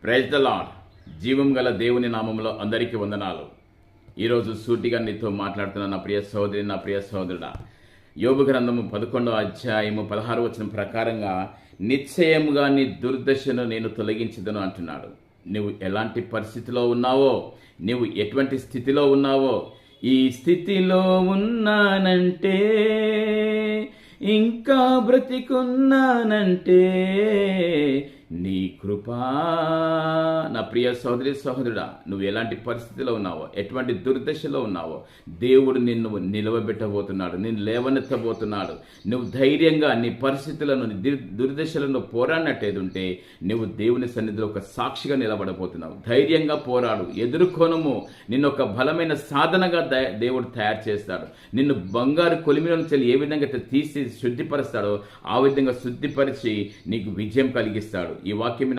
Praise the lord. జీవం గల దేవుని నామములో అందరికీ వందనాలు. ఈరోజు సూటిగా నీతో మాట్లాడుతున్న నా ప్రియ సహోదరి, నా ప్రియ సహోదరుడా, యోబు గ్రంథము 11వ అధ్యాయము 16వ వచనం ప్రకారంగా నిశ్చయముగా నీ దుర్దశను నేను తొలగించదను అంటున్నాడు. నువ్వు ఎలాంటి పరిస్థితిలో ఉన్నావో, నువ్వు ఎటువంటి స్థితిలో ఉన్నావో, ఈ స్థితిలో ఉన్నానంటే, ఇంకా బ్రతికున్నానంటే నీ కృపా. నా ప్రియ సహోదరి సహోదరుడా, నువ్వు ఎలాంటి పరిస్థితిలో ఉన్నావో, ఎటువంటి దుర్దశలో ఉన్నావో, దేవుడు నిన్ను నిలవబెట్టబోతున్నాడు, నిన్ను లేవనెత్తబోతున్నాడు. నువ్వు ధైర్యంగా నీ పరిస్థితులను, దుర్దశలను పోరాడినట్టేది ఉంటే నువ్వు దేవుని సన్నిధిలో ఒక సాక్షిగా నిలబడబోతున్నావు. ధైర్యంగా పోరాడు, ఎదుర్కొనము. నిన్ను ఒక బలమైన సాధనగా దేవుడు తయారు చేస్తాడు. నిన్ను బంగారు కొలిమిలో నుంచి ఏ విధంగా తీసి శుద్ధిపరుస్తాడో ఆ విధంగా శుద్ధిపరిచి నీకు విజయం కలిగిస్తాడు. ఈ వాక్యం